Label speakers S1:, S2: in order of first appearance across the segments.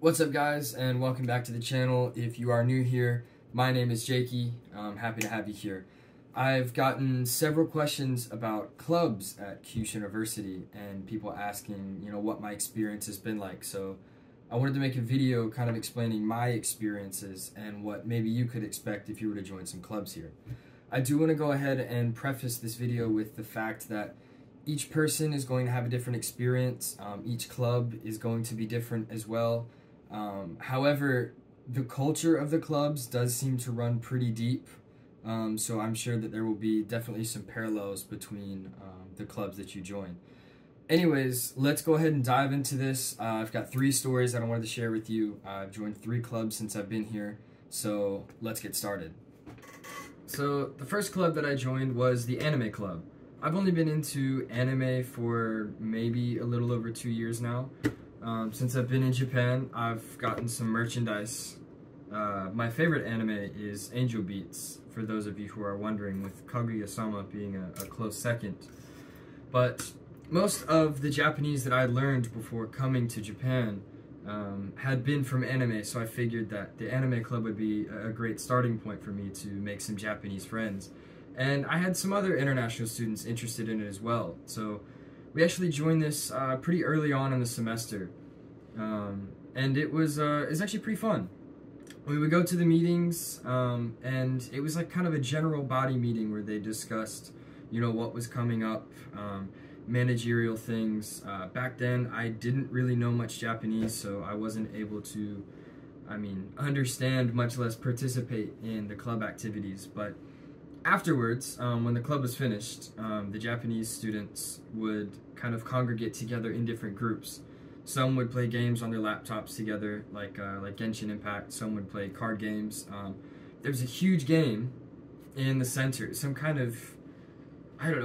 S1: What's up, guys, and welcome back to the channel. If you are new here, my name is Jakey. I'm happy to have you here. I've gotten several questions about clubs at Kyushu University and people asking, what my experience has been like. So I wanted to make a video kind of explaining my experiences and what maybe you could expect if you were to join some clubs here. I do want to go ahead and preface this video with the fact that each person is going to have a different experience. Each club is going to be different as well. However, the culture of the clubs does seem to run pretty deep, so I'm sure that there will be definitely some parallels between the clubs that you join. Anyways, let's go ahead and dive into this. I've got 3 stories that I wanted to share with you. I've joined 3 clubs since I've been here, so let's get started. So the first club that I joined was the anime club. I've only been into anime for maybe a little over 2 years now. Since I've been in Japan, I've gotten some merchandise. My favorite anime is Angel Beats, for those of you who are wondering, with Kaguya-sama being a close second. But most of the Japanese that I learned before coming to Japan had been from anime, so I figured that the anime club would be a great starting point for me to make some Japanese friends. And I had some other international students interested in it as well, so we actually joined this pretty early on in the semester, and it was actually pretty fun. We would go to the meetings, and it was like kind of a general body meeting where they discussed, what was coming up, managerial things. Back then, I didn't really know much Japanese, so I wasn't able to, understand, much less participate in the club activities, but afterwards, when the club was finished, the Japanese students would kind of congregate together in different groups. Some would play games on their laptops together, like Genshin Impact. Some would play card games. There was a huge game in the center, some kind of,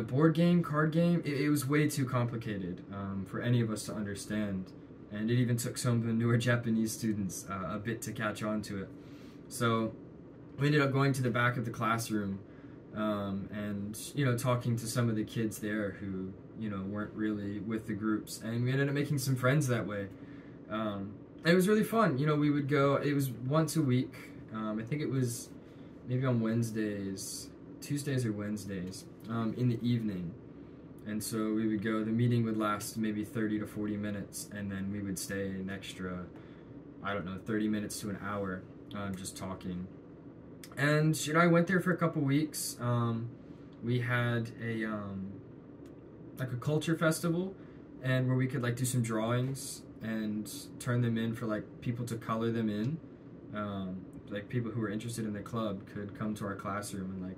S1: board game, card game. It was way too complicated for any of us to understand, and it even took some of the newer Japanese students a bit to catch on to it. So we ended up going to the back of the classroom, and talking to some of the kids there who weren't really with the groups, and we ended up making some friends that way. It was really fun. We would go, it was once a week. I think it was maybe on Wednesdays, Tuesdays or Wednesdays, in the evening. And so we would go, the meeting would last maybe 30 to 40 minutes, and then we would stay an extra, 30 minutes to an hour, just talking. And I went there for a couple weeks. We had a like a culture festival, and where we could do some drawings and turn them in for people to color them in. People who were interested in the club could come to our classroom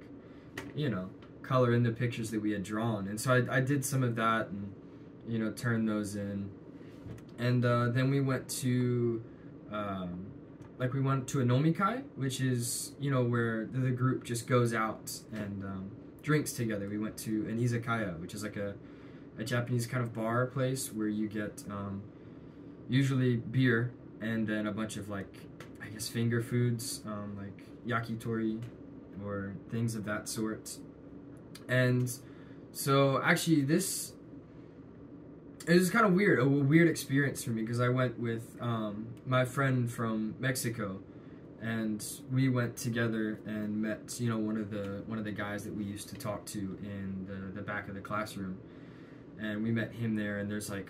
S1: and color in the pictures that we had drawn. And so I did some of that and turned those in. And then we went to we went to a nomikai, which is, where the group just goes out and drinks together. We went to an izakaya, which is like a Japanese kind of bar place where you get usually beer and then a bunch of finger foods, like yakitori or things of that sort. And so actually it was kind of weird, a weird experience for me, because I went with my friend from Mexico, and we went together and met, one of the guys that we used to talk to in the back of the classroom, and we met him there. And there's 40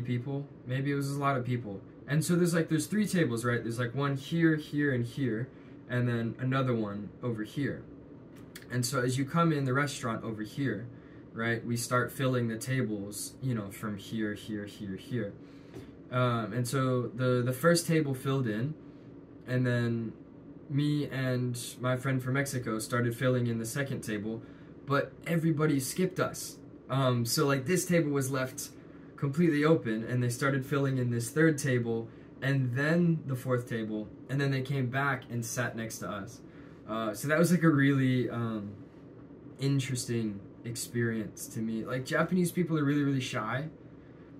S1: people, maybe. It was a lot of people. And so there's 3 tables, right? There's one here, here, and here, and then another one over here. And so as you come in the restaurant over here, right, we start filling the tables, from here, here, here, here. And so the first table filled in, and then me and my friend from Mexico started filling in the second table, but everybody skipped us. So this table was left completely open, and they started filling in this third table, and then the fourth table, and then they came back and sat next to us. So that was a really interesting experience to me. Japanese people are really, really shy,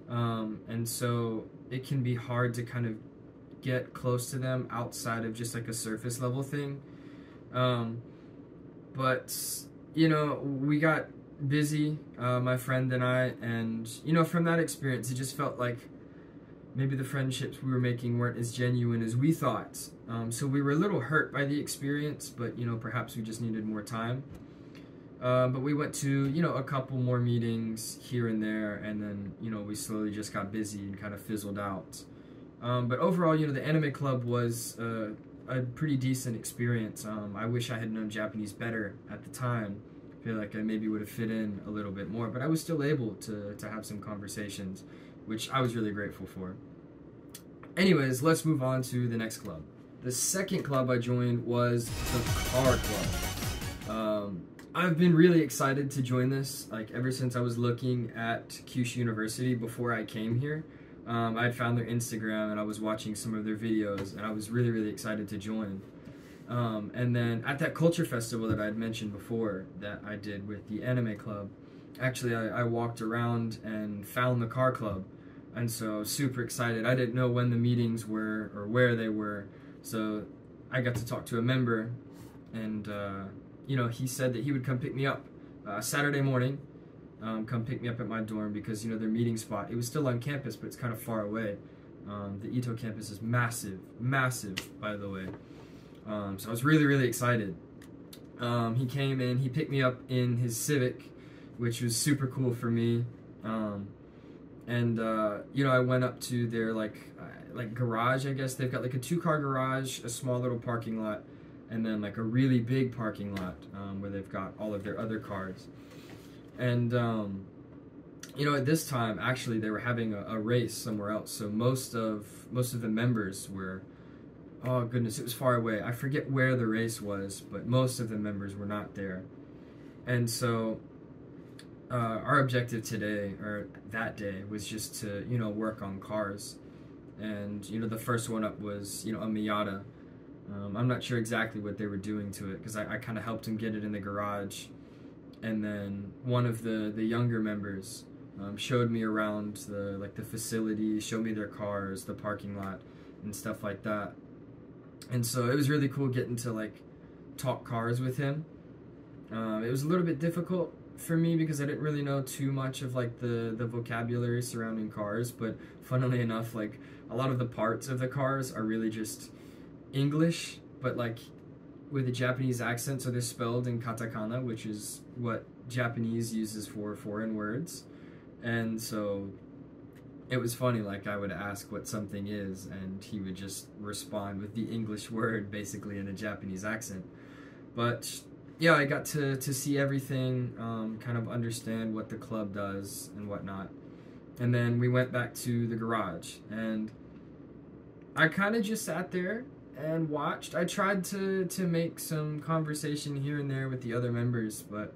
S1: and so it can be hard to kind of get close to them outside of just a surface level thing. But we got busy, my friend and I, and from that experience, it just felt like maybe the friendships we were making weren't as genuine as we thought. So we were a little hurt by the experience, but perhaps we just needed more time. But we went to a couple more meetings here and there, and then we slowly just got busy and kind of fizzled out. But overall, the anime club was a pretty decent experience. I wish I had known Japanese better at the time. I feel like I maybe would have fit in a little bit more, but I was still able to have some conversations, which I was really grateful for. Anyways, let's move on to the next club. The second club I joined was the car club. I've been really excited to join this, like ever since I was looking at Kyushu University before I came here. I had found their Instagram and I was watching some of their videos, and I was really, really excited to join. And then at that culture festival that I had mentioned before that I did with the anime club, actually I walked around and found the car club, and so super excited. I didn't know when the meetings were or where they were, so I got to talk to a member, and he said that he would come pick me up Saturday morning, come pick me up at my dorm, because their meeting spot, it was still on campus, but it's kind of far away. The Ito campus is massive, by the way. So I was really, really excited. He came in, he picked me up in his Civic, which was super cool for me. I went up to their like garage, I guess. They've got like a 2-car garage, a small little parking lot, and then like a really big parking lot where they've got all of their other cars. And at this time, actually, they were having a race somewhere else. So most of the members were, oh goodness, it was far away. I forget where the race was, but most of the members were not there. And so our objective today, or that day, was just to work on cars. And the first one up was a Miata. I'm not sure exactly what they were doing to it, because I kind of helped him get it in the garage. And then one of the younger members showed me around the facility, showed me their cars, the parking lot, and stuff like that. And so it was really cool getting to talk cars with him. It was a little bit difficult for me because I didn't really know too much of the vocabulary surrounding cars, but funnily enough, a lot of the parts of the cars are really just English, but with a Japanese accent, so they're spelled in katakana, which is what Japanese uses for foreign words. And so it was funny, I would ask what something is, and he would just respond with the English word, basically in a Japanese accent. But yeah, I got to see everything, kind of understand what the club does and whatnot. And then we went back to the garage, and I kind of just sat there and watched. I tried to make some conversation here and there with the other members, but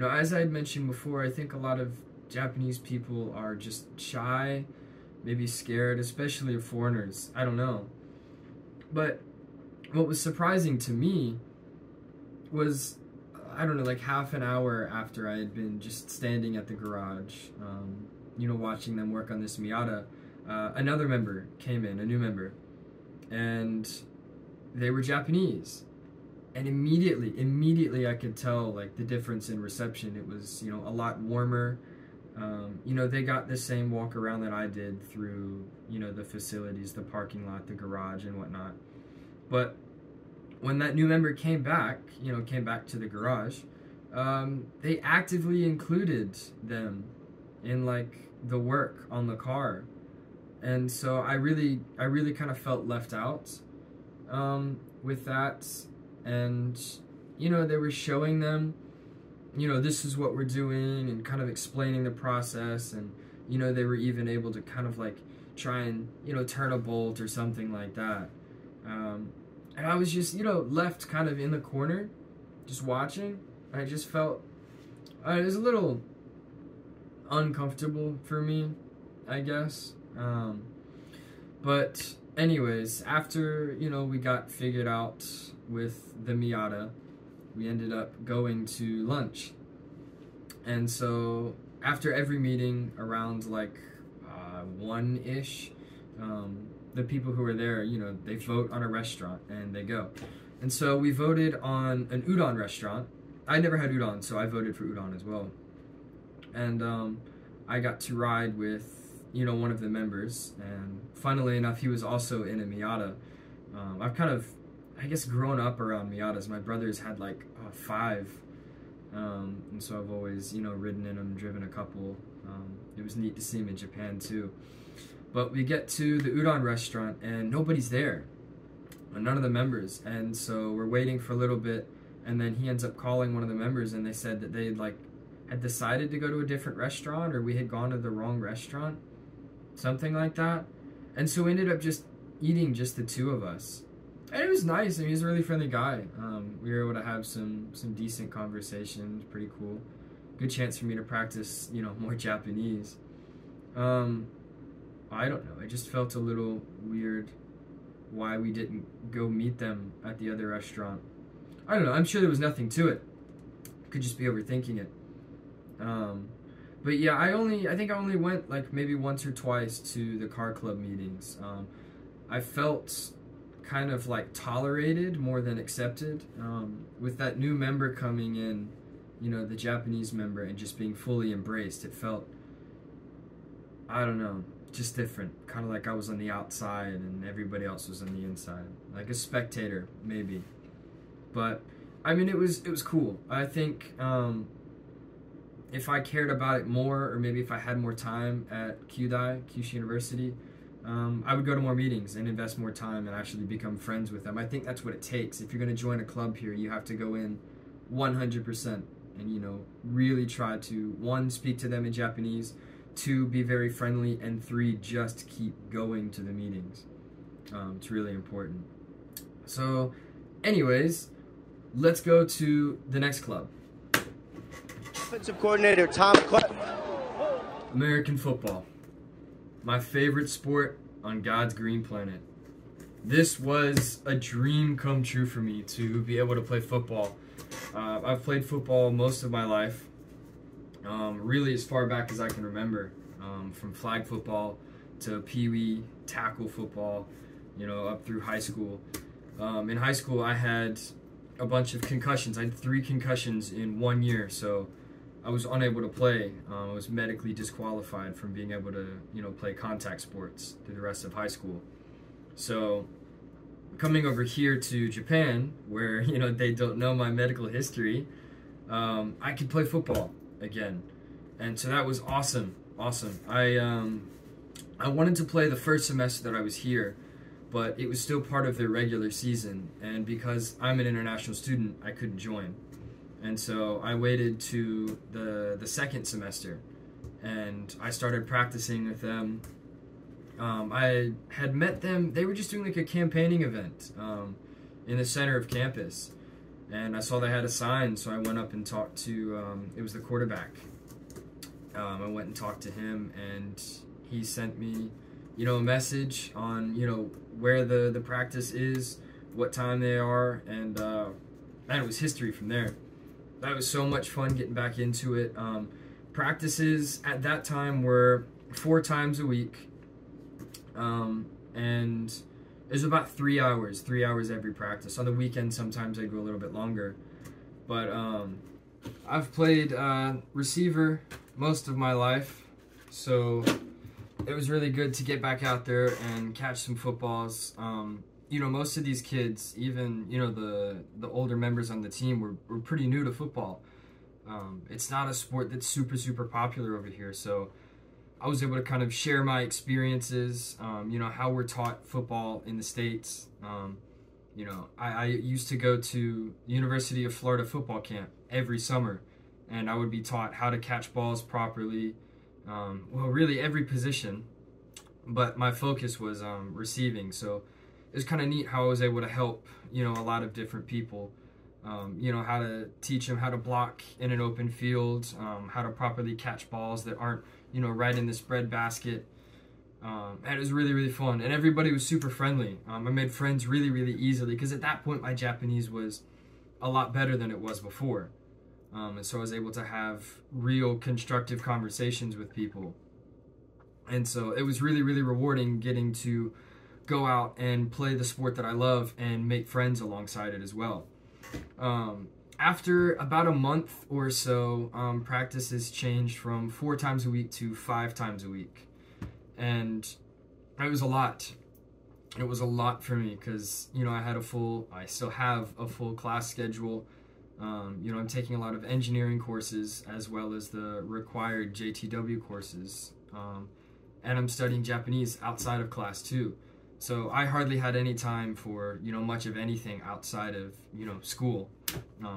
S1: as I had mentioned before, I think a lot of Japanese people are just shy, maybe scared, especially of foreigners. I don't know. But what was surprising to me was, I don't know, half an hour after I had been just standing at the garage, watching them work on this Miata, another member came in, a new member, and they were Japanese. And immediately I could tell the difference in reception. It was, a lot warmer. They got the same walk around that I did through, the facilities, the parking lot, the garage and whatnot. But when that new member came back to the garage, they actively included them in the work on the car. And so I really kind of felt left out with that. And they were showing them, this is what we're doing, and kind of explaining the process. And they were even able to kind of try and turn a bolt or something like that. And I was just left kind of in the corner just watching. I just felt it was a little uncomfortable for me, I guess. But anyways, after we got figured out with the Miata, we ended up going to lunch. And so after every meeting around 1-ish, the people who are there, they vote on a restaurant and they go. And so we voted on an udon restaurant. I never had udon, so I voted for udon as well. And I got to ride with one of the members, and funnily enough, he was also in a Miata. I've kind of, I guess, grown up around Miatas. My brothers had like 5, and so I've always, ridden in them, driven a couple. It was neat to see him in Japan too. But we get to the udon restaurant and nobody's there, none of the members, and so we're waiting for a little bit, and then he ends up calling one of the members, and they said that they had decided to go to a different restaurant, or we had gone to the wrong restaurant, something like that. And so we ended up just eating, just the 2 of us. And it was nice. I mean, he's a really friendly guy. We were able to have some decent conversations, pretty cool. Good chance for me to practice, more Japanese. I don't know, it just felt a little weird why we didn't go meet them at the other restaurant. I don't know, I'm sure there was nothing to it. Could just be overthinking it. But yeah, I think I only went like maybe once or twice to the car club meetings. I felt kind of like tolerated more than accepted. With that new member coming in, the Japanese member, and just being fully embraced, it felt, I don't know, just different. Kind of like I was on the outside and everybody else was on the inside. Like a spectator, maybe. But, I mean, it was cool. I think, if I cared about it more, or maybe if I had more time at Kyushu University, I would go to more meetings and invest more time and actually become friends with them. I think that's what it takes. If you're going to join a club here, you have to go in 100% and, really try to, 1, speak to them in Japanese, 2, be very friendly, and 3, just keep going to the meetings. It's really important. So, anyways, let's go to the next club.
S2: Offensive coordinator Tom Clutt.
S1: American football. My favorite sport on God's green planet. This was a dream come true for me to be able to play football. I've played football most of my life, really as far back as I can remember, from flag football to pee-wee, tackle football, up through high school. In high school, I had a bunch of concussions. I had 3 concussions in 1 year, so I was unable to play. I was medically disqualified from being able to, play contact sports through the rest of high school. So coming over here to Japan, where, they don't know my medical history, I could play football again. And so that was awesome. I wanted to play the first semester that I was here, but it was still part of their regular season. And because I'm an international student, I couldn't join. And so I waited to the second semester, and I started practicing with them. I had met them, they were just doing like a campaigning event in the center of campus. And I saw they had a sign, so I went up and talked to, it was the quarterback. I went and talked to him, and he sent me, a message on, where the practice is, what time they are, and man, it was history from there. That was so much fun getting back into it. Practices at that time were 4 times a week, and it was about 3 hours every practice. On the weekend, sometimes I'd go a little bit longer. But I've played receiver most of my life, so it was really good to get back out there and catch some footballs. Most of these kids, even, the older members on the team were pretty new to football. It's not a sport that's super popular over here, so I was able to kind of share my experiences, how we're taught football in the States. I used to go to University of Florida football camp every summer, and I would be taught how to catch balls properly, well, really every position, but my focus was receiving, so it was kind of neat how I was able to help, a lot of different people, how to teach them how to block in an open field, how to properly catch balls that aren't, right in this bread basket. And it was really fun, and everybody was super friendly. I made friends really easily, because at that point my Japanese was a lot better than it was before. And so I was able to have real constructive conversations with people. And so it was really rewarding getting to go out and play the sport that I love and make friends alongside it as well. After about a month or so, practices changed from 4 times a week to 5 times a week. And it was a lot. It was a lot for me because, you know, I still have a full class schedule. You know, I'm taking a lot of engineering courses as well as the required JTW courses. And I'm studying Japanese outside of class too. So I hardly had any time for, you know, much of anything outside of, you know, school.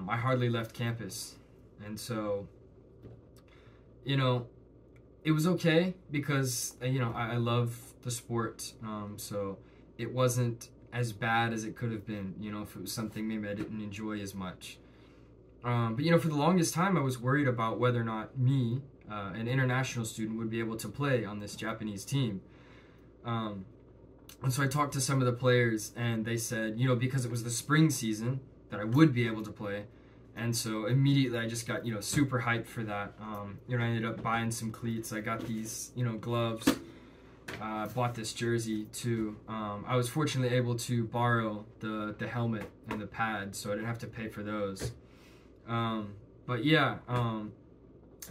S1: I hardly left campus. And so, you know, it was okay because, you know, I love the sport. So it wasn't as bad as it could have been, you know, if it was something maybe I didn't enjoy as much. But, you know, for the longest time, I was worried about whether or not me, an international student, would be able to play on this Japanese team. And so I talked to some of the players, and they said, you know, because it was the spring season, that I would be able to play. And so immediately I just got, you know, super hyped for that. You know, I ended up buying some cleats. I got these, you know, gloves. I bought this jersey too. I was fortunately able to borrow the helmet and the pads, so I didn't have to pay for those. But yeah,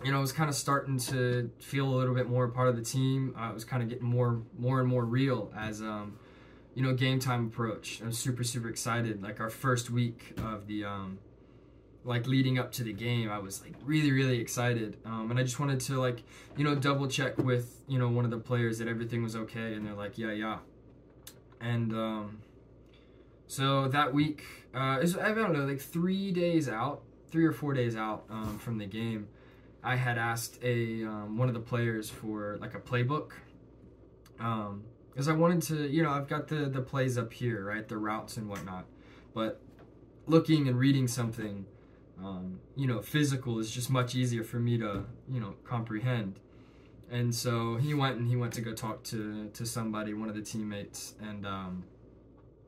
S1: you know, I was kind of starting to feel a little bit more a part of the team. It was kind of getting more and more real as, you know, game time approached. I was super excited. Like our first week of the, like leading up to the game, I was like really excited. And I just wanted to, like, you know, double check with, you know, one of the players that everything was okay. And they're like, yeah. And, so that week, I don't know, like 3 or 4 days out from the game, I had asked one of the players for like a playbook, because I wanted to, you know, I've got the plays up here, right, the routes and whatnot, but looking and reading something, you know, physical is just much easier for me to, you know, comprehend. And so he went to go talk to somebody, one of the teammates, and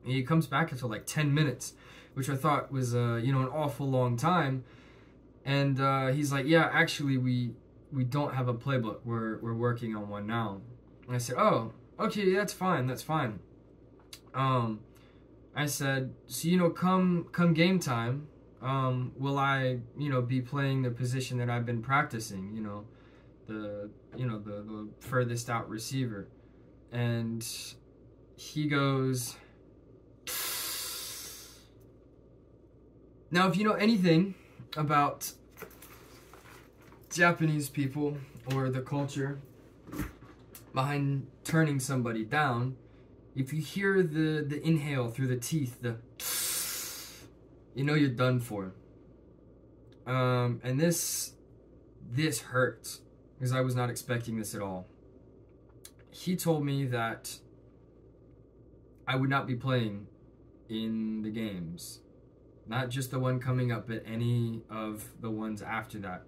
S1: he comes back after like 10 minutes, which I thought was, you know, an awful long time. And he's like, yeah, actually, we don't have a playbook. We're working on one now. And I said, oh, okay, that's fine. I said, so, you know, come game time, will I, you know, be playing the position that I've been practicing, you know, the furthest out receiver? And he goes, now, if you know anything about Japanese people or the culture behind turning somebody down, if you hear the inhale through the teeth, you know you're done for. And this hurts because I was not expecting this at all. He told me that I would not be playing in the games. Not just the one coming up, but any of the ones after that.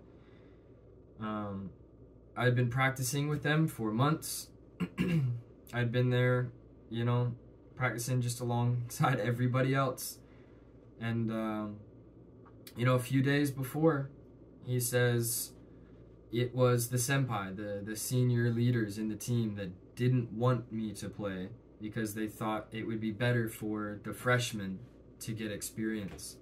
S1: I'd been practicing with them for months. I'd been there, you know, practicing just alongside everybody else. And, you know, a few days before, he says it was the senpai, the senior leaders in the team, that didn't want me to play because they thought it would be better for the freshmen to get experience.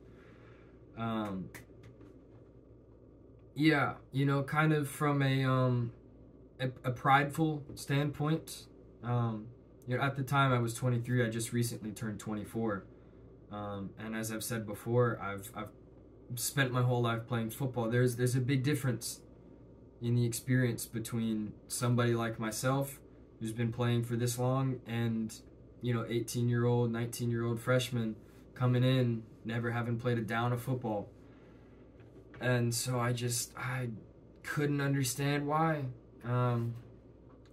S1: Yeah, you know, kind of from a prideful standpoint. You know, at the time I was 23. I just recently turned 24. And as I've said before, I've spent my whole life playing football. There's a big difference in the experience between somebody like myself who's been playing for this long and, you know, 18-year-old, 19-year-old freshmen coming in, never having played a down of football. And so I couldn't understand why.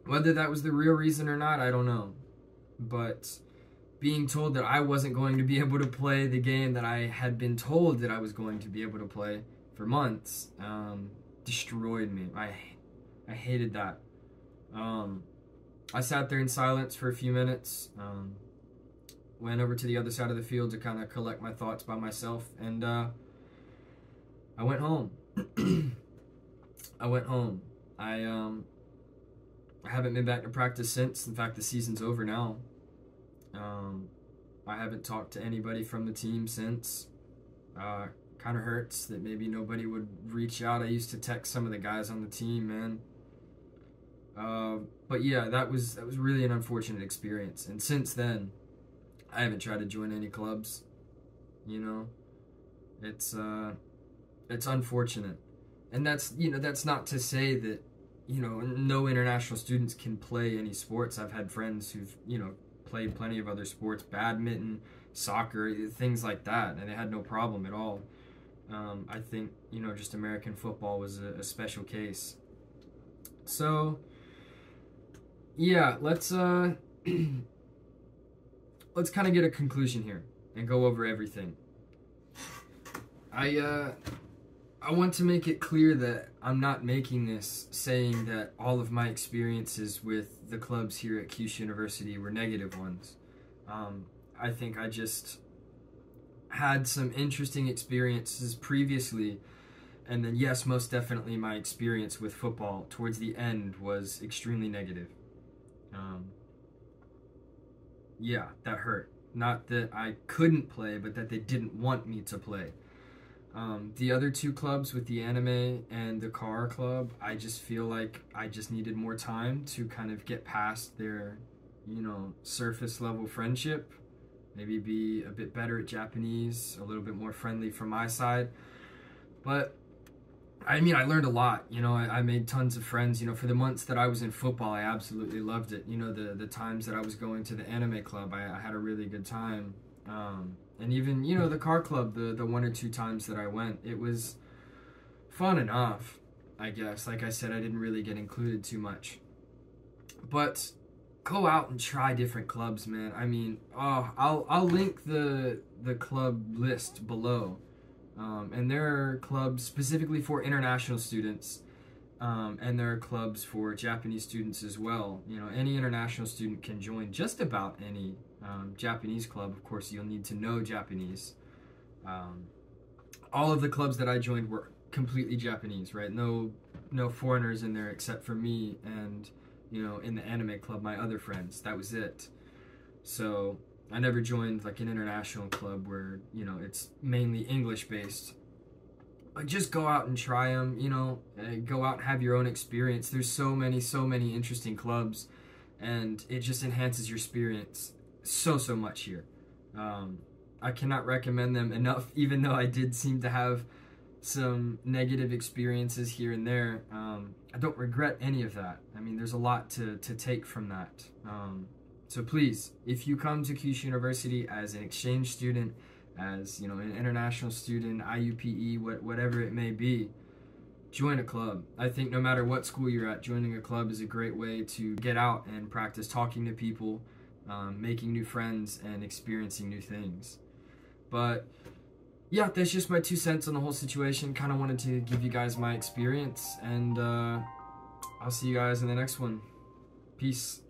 S1: Whether that was the real reason or not, I don't know. But being told that I wasn't going to be able to play the game that I had been told that I was going to be able to play for months, destroyed me. I hated that. I sat there in silence for a few minutes, went over to the other side of the field to kind of collect my thoughts by myself, and I went home. I went home. I haven't been back to practice since. In fact, the season's over now. I haven't talked to anybody from the team since. Kind of hurts that maybe nobody would reach out. I used to text some of the guys on the team, man. But yeah, that was really an unfortunate experience. And since then, I haven't tried to join any clubs. You know, it's unfortunate, and that's not to say that no international students can play any sports. I've had friends who've played plenty of other sports, badminton, soccer, things like that, and they had no problem at all. I think just American football was a special case. So yeah, let's let's kind of get a conclusion here and go over everything. I want to make it clear that I'm not making this saying that all of my experiences with the clubs here at Kyushu University were negative ones. I think I just had some interesting experiences previously, and then yes, most definitely my experience with football towards the end was extremely negative. Yeah, that hurt. Not that I couldn't play, but that they didn't want me to play. The other two clubs with the anime and the car club, I just feel like I just needed more time to kind of get past their, surface level friendship. Maybe be a bit better at Japanese, a little bit more friendly from my side. But, I mean, I learned a lot. I made tons of friends. For the months that I was in football, I absolutely loved it. The times that I was going to the anime club, I had a really good time. And even, the car club, the one or two times that I went, it was fun enough, I guess. Like I said, I didn't really get included too much. But go out and try different clubs, man. I mean, I'll link the club list below. And there are clubs specifically for international students. And there are clubs for Japanese students as well. Any international student can join just about any Japanese club. Of course, you'll need to know Japanese. All of the clubs that I joined were completely Japanese, right? No foreigners in there except for me and, in the anime club, my other friends. That was it. So I never joined like an international club where, it's mainly English based. But just go out and try them, go out and have your own experience. There's so many interesting clubs, and it just enhances your experience so much here. I cannot recommend them enough, even though I did seem to have some negative experiences here and there. I don't regret any of that. I mean, there's a lot to take from that. So please, if you come to Kyushu University as an exchange student, as an international student, IUPE, whatever it may be, join a club. I think no matter what school you're at, joining a club is a great way to get out and practice talking to people, making new friends, and experiencing new things. But yeah, that's just my 2 cents on the whole situation. Kind of wanted to give you guys my experience, and I'll see you guys in the next one. Peace.